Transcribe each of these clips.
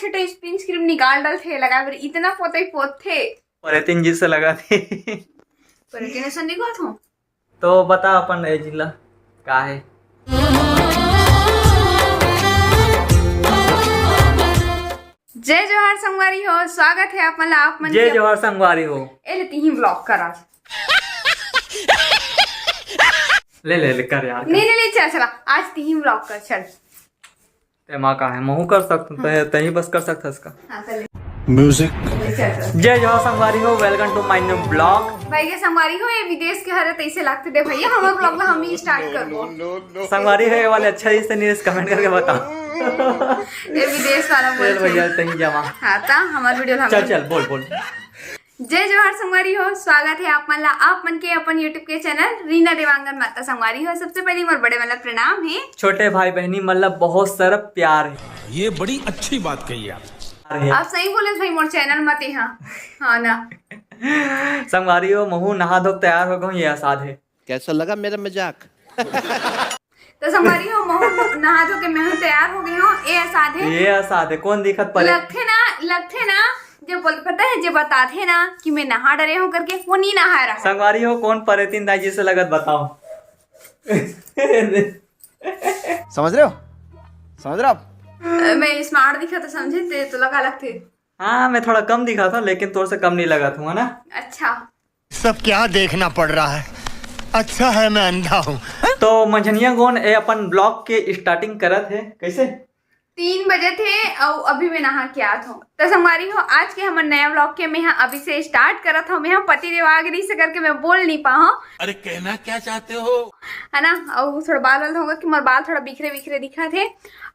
छठे spin cream निकाल डाल थे लगा फिर इतना पोते पोते और 3 जी से लगा थी पर इतने संदी को थो तो बता अपन ए जिला का है। जय जोहार संगवारी हो, स्वागत है आप मन जय जोहार संगवारी हो। ए लेती ही ब्लॉग करा ले कर यार नहीं चला आज ती ही ब्लॉग कर चल ते मां का है महू कर सकता है तही बस कर सकता इसका। हां चल म्यूजिक। जय जोहार संगवारी हो, welcome to my new blog. भाई के संगवारी हो ये विदेश के हरे तैसे लागते दे भैया हमर ब्लॉग ला हम ही स्टार्ट करबो। संगवारी है वाले अच्छा जी से नीरज कमेंट करके बताओ ये विदेश वाला बोल भैया तही जमा। हां ता हमार वीडियो हम चल बोल। जय जोहार संगवारी हो, स्वागत है आप मन के अपन यूट्यूब के चैनल रीना देवांगन माता संगवारी हो। सबसे पहले मोर बड़े वाला प्रणाम है, छोटे भाई बहनी मतलब बहुत सारा प्यार है। ये बड़ी अच्छी बात कही आप सही बोले भाई मोर चैनल मत हाँ ना संगवारी हो महू नहा धो तैयार हो गई ये आसाद है। कैसा लगा मेरा मजाक? तो संगवारी हो महू नहा धो के मैं तैयार हो गई हूँ। ये आसाद है कौन दिखत पड़े लगथे ना जो बोल पता है जो बताते ना कि मैं नहा डरे हूँ करके वो नहीं नहा रहा। संगवारी हो कौन परे 3 दाई जी से लगत बताओ समझ रहे हो आप? मैं स्मार्ट दिखा तो समझे थे तो लगा लगते। हाँ मैं थोड़ा कम दिखा था लेकिन तोर से कम नहीं लगा था ना। अच्छा सब क्या देखना पड़ रहा है, अच्छा है मैं अंधा हूँ। तो मंझनिया गोन ए अपन ब्लॉग के स्टार्टिंग करत है कैसे 3 बजे थे और अभी मैं नहा के आत हूँ। तो संगवारी हो आज के हमारे नया ब्लॉग के मैं अभी से स्टार्ट करत हूँ। मैं पति देवागरी से करके मैं बोल नहीं पाऊँ। अरे कहना क्या चाहते हो है ना। और थोड़ा बाल वाल होगा कि मेरे बाल थोड़ा बिखरे दिखा थे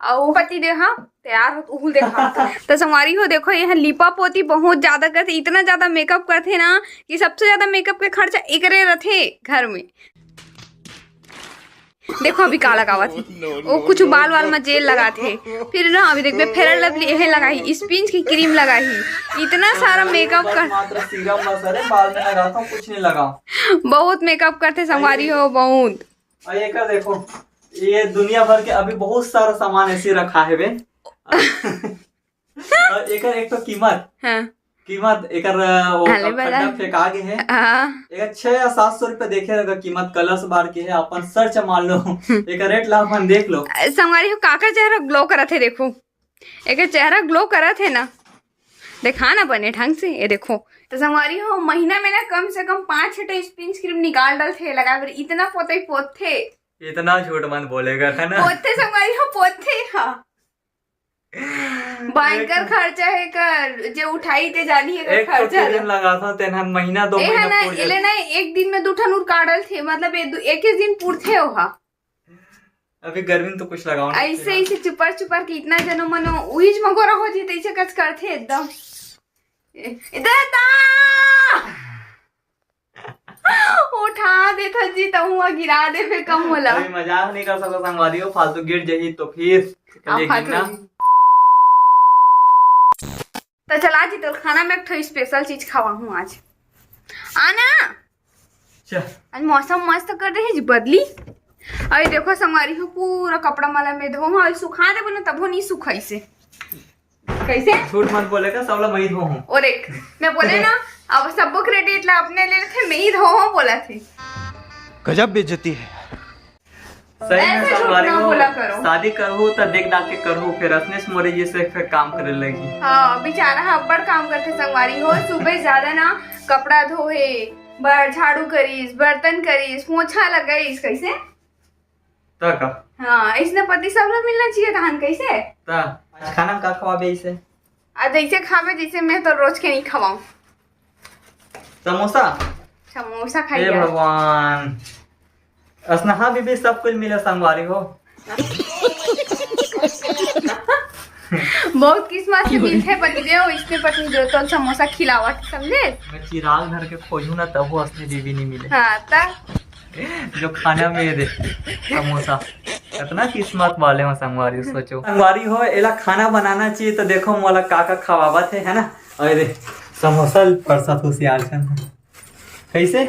और पति देव हाँ तैयार हो उहुल देखा तो संगवारी हो देखो यहाँ लिपा पोती बहुत ज्यादा करते, इतना ज्यादा मेकअप करते ना कि सबसे ज्यादा मेकअप के खर्चा एकरे रहते घर में। देखो अभी का लगावा थे वो कुछ बाल वाल में जेल लगा थे, फिर ना अभी देख फेयर लवली यह लगाई, स्पिंज की क्रीम लगाई, इतना सारा मेकअप कर बाल में लगाता हूं कुछ नहीं लगाऊं। बहुत मेकअप करते संगवारी हो बहुत। और ये कर देखो ये दुनिया भर के अभी बहुत सारा सामान ऐसे रखा है बे और एक तो कीमत एकर वो खड्डा फेंका के है एक 600 या 700 रुपए देखे रहेगा कीमत कलर्स बार के है। अपन सर्च मार लो एक रेट ला अपन देख लो। संगवारी हो काका चेहरा ग्लो करा थे, देखो एक चेहरा ग्लो करा थे ना, देखा ना बने ढंग से ये देखो। तो संगवारी हो महीना में ना कम से कम 5-6 स्पिन क्रीम निकाल डाल थे लगा फिर इतना पोते इतना झूठ मत बोलेगा था ना पोते संगवारी हो पोते हाँ भयंकर खर्चा है कर जो उठाई ते जानी है एक खर्चा लगा था तेना महीना 2 महीना ना इले ना एक दिन में 2 ठन उर काटल थे मतलब एक दिन पूरथे हो। अभी गर्मी तो कुछ लगाओ ऐसे चुपर के इतना जनो मनो उही मगोरा हो जी तैसे कच करथे एकदम इधर उठा दे था जी तो हुआ गिरा दे फिर कम होला। अभी मजाक नहीं कर सकता संगवारी हो, फालतू गिर जाही तो फिर तो चला जी तो खाना में एक स्पेशल चीज खावा हूँ आज आना। आज मौसम मस्त कर रहे जी बदली। अरे देखो संगवारी हो पूरा कपड़ा माला में धो और सुखा दे बोले तब नहीं सुखाई से कैसे झूठ मत बोलेगा सब लोग मैं ही धो हूँ। और एक मैं बोले ना अब सबको क्रेडिट ला अपने ले थे मैं ही धो हूँ बोला थे। गजब बेइज्जती है। सही में संगवारी हो शादी करहु तो देख दाख के करहु फिर असनेस मोरे जी से फिर काम करे लगी। हाँ बेचारा बड़ काम करते संगवारी हो, सुबह ज्यादा ना कपड़ा धोए झाड़ू करीस बर्तन करीस पोछा लगाईस कैसे का हाँ इसने पति सब लोग मिलना चाहिए धान कैसे खाना का खवाबे इसे आज ऐसे खावे जैसे मैं तो रोज के नहीं खवाऊं। समोसा खाइए भगवान असनहा भी सब कुछ मिले संगवारी हो बहुत किस्मत से मिलते पति देव इसने पत्नी जो तो समोसा खिलावा समझे। मैं चिराग घर के खोजू ना तब वो असली बीवी नहीं मिले। हाँ जो खाना में दे समोसा इतना किस्मत वाले हो संगवारी सोचो। संगवारी हो एला खाना बनाना चाहिए तो देखो मोला काका खवावत है ना। अरे समोसा परसा तो सियाल कैसे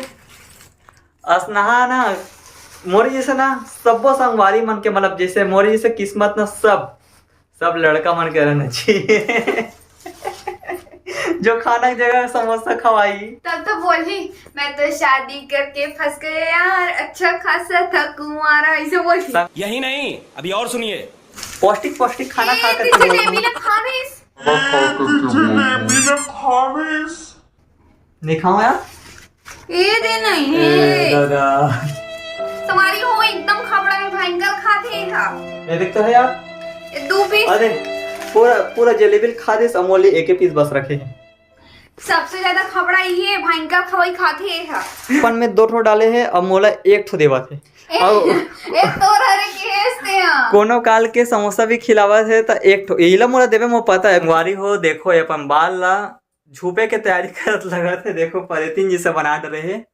असनहा ना मोरी जैसे ना सबो संगवारी मन के मतलब जैसे मोरी जैसे किस्मत ना सब लड़का मन के रहना चाहिए जो खाना की जगह समोसा खवाई। तब तो बोली मैं तो शादी करके फंस गया यार, अच्छा खासा था कुंवारा, ऐसे बोली। यही नहीं, अभी और सुनिए। पौष्टिक पौष्टिक खाना खा कर जलेबी ना खावेस। नहीं खाओ यार। ये दे नहीं ए, है दादा तुम्हारी हो एकदम खबड़ा में भयंकर खाते हैं। ये देख तो है यार। 2 पीस अरे पूरा पूरा जलेबी खा दे, अमोली एक पीस बस रखे हैं। सबसे ज्यादा खबड़ा ये भयंकर खवाई खाते हैं। पन में 2 ठो डाले हैं, अमोला 1 ठो देवा थे। एक तो रहे केसते हैं। कोनो काल के समोसा भी खिलावा थे तो 1 ठो इला मोला देवे मो पता है। गुआरी हो देखो, ये अपन बाल ला झूपे के तैयारी करत लगा थे। देखो परेतिन जी से बना रहे हैं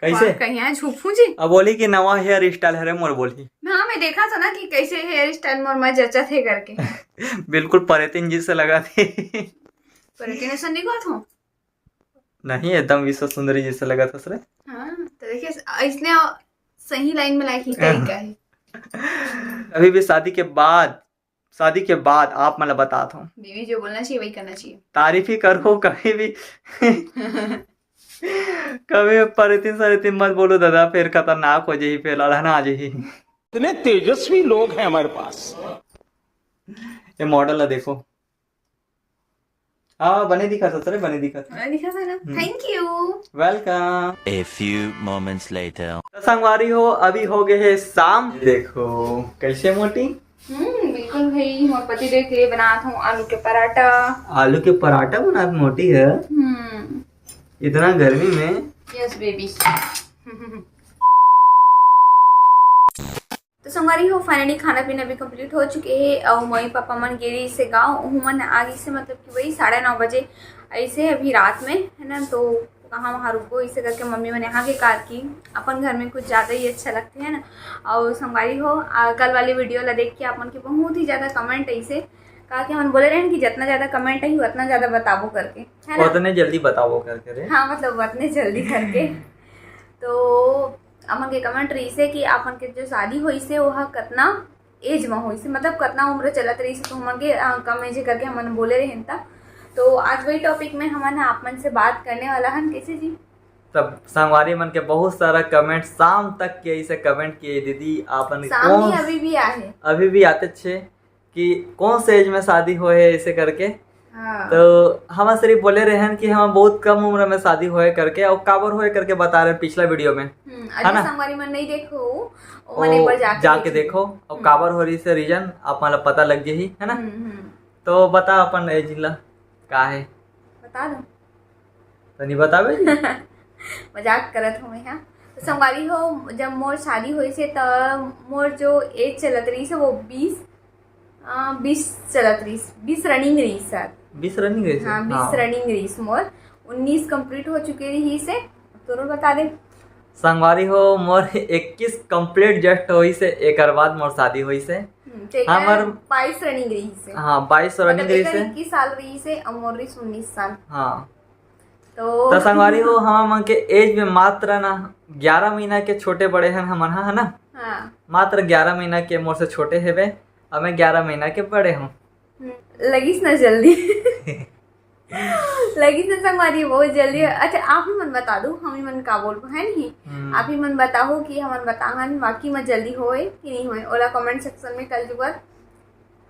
कैसे। कहीं झूठू जी अब बोली कि नवा हेयर स्टाइल है रे मोर बोली। हाँ मैं देखा था ना कि कैसे हेयर स्टाइल मोर में जचा थे करके। बिल्कुल परेतिन जी से लगा थे। पर इतने संदी को था नहीं एकदम विश्व सुंदरी जी से लगा था सर। हाँ तो देखिए इसने सही लाइन में लाइक ही तरीका है। अभी भी शादी के बाद आप मतलब बताता हूँ, बीवी जो बोलना चाहिए वही करना चाहिए। तारीफ ही करो कभी भी कभी परेतिन सरेतिन मत बोलो दादा, फिर खतरनाक हो जाही, फिर लड़ना आ जाही। इतने तेजस्वी लोग हैं हमारे पास। ये मॉडल है देखो। हाँ बने दिखा था सर, बने दिखा था। दिखा था ना। Thank you. Welcome. A few moments later. तो संगवारी हो अभी हो गए है शाम। देखो कैसे मोटी। बिल्कुल भाई, मोर पति देव के लिए बनाता हूँ आलू के पराठा। आलू के पराठा बना मोटी है इतना गर्मी में। Yes baby. तो संगवारी हो फाइनली खाना पीना भी कंप्लीट हो चुके हैं और मम्मी पापा मन गेरी से गाँव मन आगे से, मतलब कि वही 9:30 बजे ऐसे अभी रात में है ना। तो कहाँ वहाँ रुको इसे करके मम्मी मैंने यहाँ के कार की अपन घर में कुछ ज़्यादा ही अच्छा लगते हैं ना। और संगवारी हो कल वाली वीडियो ला देख के अपन के बहुत ही ज़्यादा कमेंट ऐसे कहा कि हम बोले रहे कि जितना ज़्यादा कमेंट आई उतना ज़्यादा बताबो करके, है ना। उतने जल्दी बताओ करके रे। हाँ मतलब उतने जल्दी करके। तो अपन के कमेंट रही से कि अपन के जो शादी हुई से वह कितना एज में हुई से, मतलब कितना उम्र चलत रही से, तो हम के कम एज करके हमन बोले रहे था। तो आज वही टॉपिक में हम आप मन से बात करने वाला हन। कैसे जी तब संगवारी मन के बहुत सारा कमेंट शाम तक के ऐसे कमेंट किए दीदी आपन सामने अभी भी आए, अभी भी आते छे कि कौन से एज में शादी हो है ऐसे करके। हाँ। तो हम सिर्फ बोले रहे हैं कि हम बहुत कम उम्र में शादी होए करके और काबर होए करके बता रहे हैं पिछला वीडियो में, है ना। संगवारी मन नहीं देखो मन एक बार जाके देखो और काबर हो रही से रीजन आप मतलब पता लग जाही, है ना। तो बता अपन एज ला का है, बता दो तो नहीं बतावे। मजाक करत हूँ मैं। हाँ तो संगवारी हो जब मोर शादी हुई से तब मोर जो एज चलत रही से वो 20 चलत रही, 20 रनिंग रही सर। 20 रनिंग रही। हाँ 20 रनिंग रही मोर 19 कंप्लीट हो चुके रही से। तो बता दे संगवारी हो मोर 21 कंप्लीट जस्ट हुई से, एक बाद मोर शादी हुई से। हमार 22 रनिंग रही से। हाँ 22 रनिंग रही से, 21 साल रही से और मोर 19 साल। हाँ तो संगवारी हो हम के एज में मात्र ना 11 महीना के छोटे बड़े हैं हमन, है ना। हाँ मात्र 11 महीना के मोर से छोटे हेबे और मैं 11 महीना के बड़े हूँ। लगिस ना जल्दी लगिस ना संगवारी बहुत जल्दी। अच्छा आप ही मन बता दो हम ही मन का बोल है नहीं। आप ही मन बताओ कि हमन बताहन बाकी में जल्दी होए कि नहीं होए। ओला कमेंट सेक्शन में कल जुगर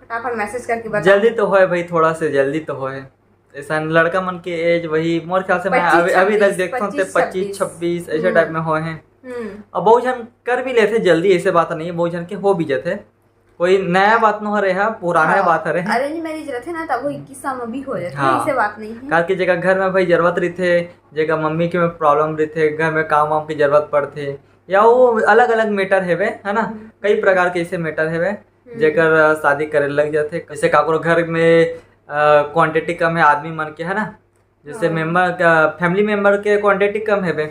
फटाफट मैसेज करके बताओ। जल्दी तो होए भाई, थोड़ा से जल्दी तो होए। ऐसा लड़का मन के एज वही मोर ख्याल से मैं अभी तक देखता हूँ 25-26 ऐसे टाइप में होए हैं। और बहुत जन कर भी लेते जल्दी, ऐसे बात नहीं है, बहुत जन के हो भी जाते। कोई नया बात न हो रहा है, पुराना बात है। अरेंज मैरिज रहते ना तब वो 21 साल में भी हो जाते। हाँ। ऐसे बात नहीं है। कार की जगह घर में भाई जरूरत रहते, जगह मम्मी के में प्रॉब्लम रहते, घर में काम वाम की जरूरत पड़ते, या वो अलग अलग मैटर हेवे, है ना। कई प्रकार के ऐसे मैटर हेवे जेकर शादी करे लग जाते। जैसे काकरो घर में क्वांटिटी कम है आदमी मन के, है ना। जैसे मेंबर फैमिली मेंबर के क्वांटिटी कम हेवे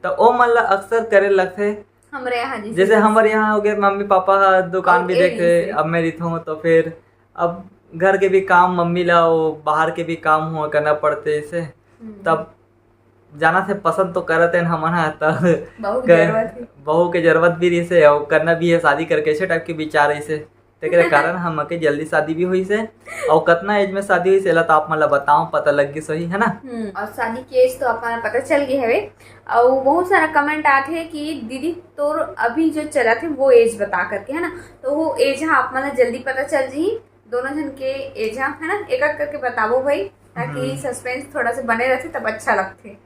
तो ओ मन ला अक्सर करे लगते। हमारे यहाँ जैसे हमारे यहाँ हो गए मम्मी पापा दुकान भी देखे, अब मैं रहता हूँ तो फिर अब घर के भी काम मम्मी ला वो बाहर के भी काम हुआ करना पड़ते इसे, तब जाना से पसंद तो करते हैं हमारा। तब बहू के जरूरत भी रही से और करना भी है शादी करके ऐसे टाइप के विचार ऐसे तेरे कारण हम के जल्दी शादी भी हुई से और कितना एज में शादी हुई से तो आप मतलब बताओ पता लग गई सही है ना। और शादी के एज तो अपना पता चल गई है और बहुत सारा कमेंट आते हैं कि दीदी तोर अभी जो चला थे वो एज बता करके है ना, तो वो एज है आप मतलब जल्दी पता चल जी दोनों जन के एज है ना, एक एक करके बताओ भाई ताकि सस्पेंस थोड़ा सा बने रहते तब अच्छा लगते।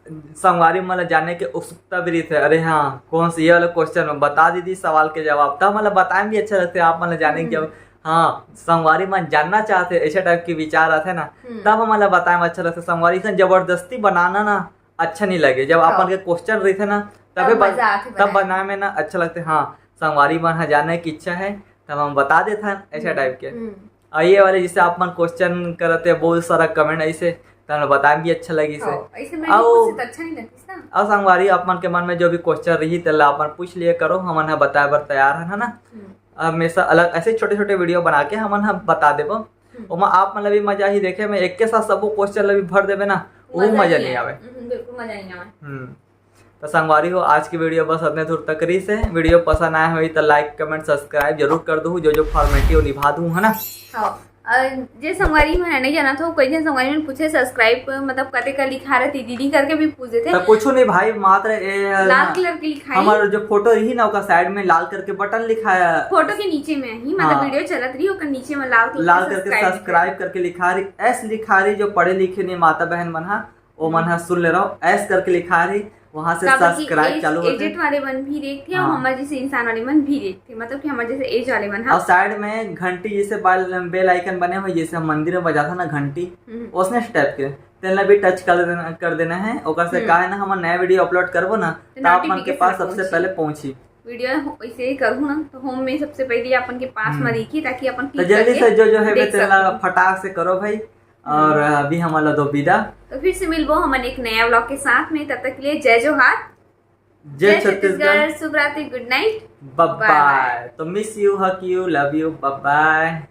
संगवारी मतलब जानने के उत्सुकता भी रहती है, अरे हाँ कौन सा ये वाला क्वेश्चन बता दीदी सवाल के जवाब तब मतलब बताएं भी अच्छा लगता है। आप मतलब जाने के जब हाँ संगवारी मन जानना चाहते ऐसे टाइप के विचार आते ना तब मतलब बताएं अच्छा लगता है। संगवारी से जबरदस्ती बनाना ना अच्छा नहीं लगे, जब अपन के क्वेश्चन रहते ना तब बनाने में ना अच्छा लगता है। हाँ संगवारी मन जानने की इच्छा है तब हम बता देते हैं ऐसा टाइप के। और ये वाले जिसे आप मन क्वेश्चन करते हैं बहुत सारा कमेंट ऐसे तो बताएं भी अच्छा लगी से। और संगवारी अपन के मन में जो भी क्वेश्चन रही तो अपन पूछ लिए करो, हमन बताए बर तैयार है ना। हमेशा अलग ऐसे छोटे छोटे वीडियो बना के हमन बता देबो ओमा आप मतलब भी मजा ही देखे में एक के साथ सब क्वेश्चन भी भर देवे ना वो मजा नहीं आवे, बिल्कुल मजा नहीं आवे। तो संगवारी हो आज की वीडियो बस अपने दूर तक रही से। वीडियो पसंद आए हुई तो लाइक कमेंट सब्सक्राइब जरूर कर दूँ, जो फॉर्मेलिटी वो निभा दूँ है ना। जे संगवारी में नहीं जाना था कोई जन संगवारी में पूछे सब्सक्राइब मतलब कते का लिखा रहती दीदी करके भी पूछे थे तो कुछ नहीं भाई मात्र लाल कलर के लिखा है। हमारा जो फोटो रही ना उसका साइड में लाल करके बटन लिखा है, फोटो के नीचे में ही मतलब वीडियो चलत रही ओकर नीचे में लाल करके सब्सक्राइब करके लिखा रही एस लिखा रही। जो पढ़े लिखे नहीं माता बहन मन हा वो मन हा सुन ले रहा हूँ एस करके लिखा रही वहाँ से सब्सक्राइब चालू होते एजेट वाले मन भी देखते हैं और हमारे जैसे इंसान वाले मन भी देखते हैं, मतलब कि हमारे जैसे एज वाले मन। और साइड में घंटी जैसे बेल आइकन बने हुए जैसे हम मंदिर में बजाता ना घंटी उसने स्टेप के तेल भी टच कर देना है। ओकर से का है ना हम नया वीडियो अपलोड करबो ना तो आप मन के पास सबसे पहले पहुंची वीडियो वैसे ही करूँ ना तो होम में सबसे पहले अपन के पास में देखी ताकि अपन तो जल्दी से जो है तेला फटाक से करो भाई। और अभी हमारा दो विदा तो फिर से मिलबो हम एक नया व्लॉग के साथ में, तब तक के लिए जय जोहार जय छत्तीसगढ़ शुभ रात्रि गुड नाइट बाय बाय। तो miss you hug you love you bye bye.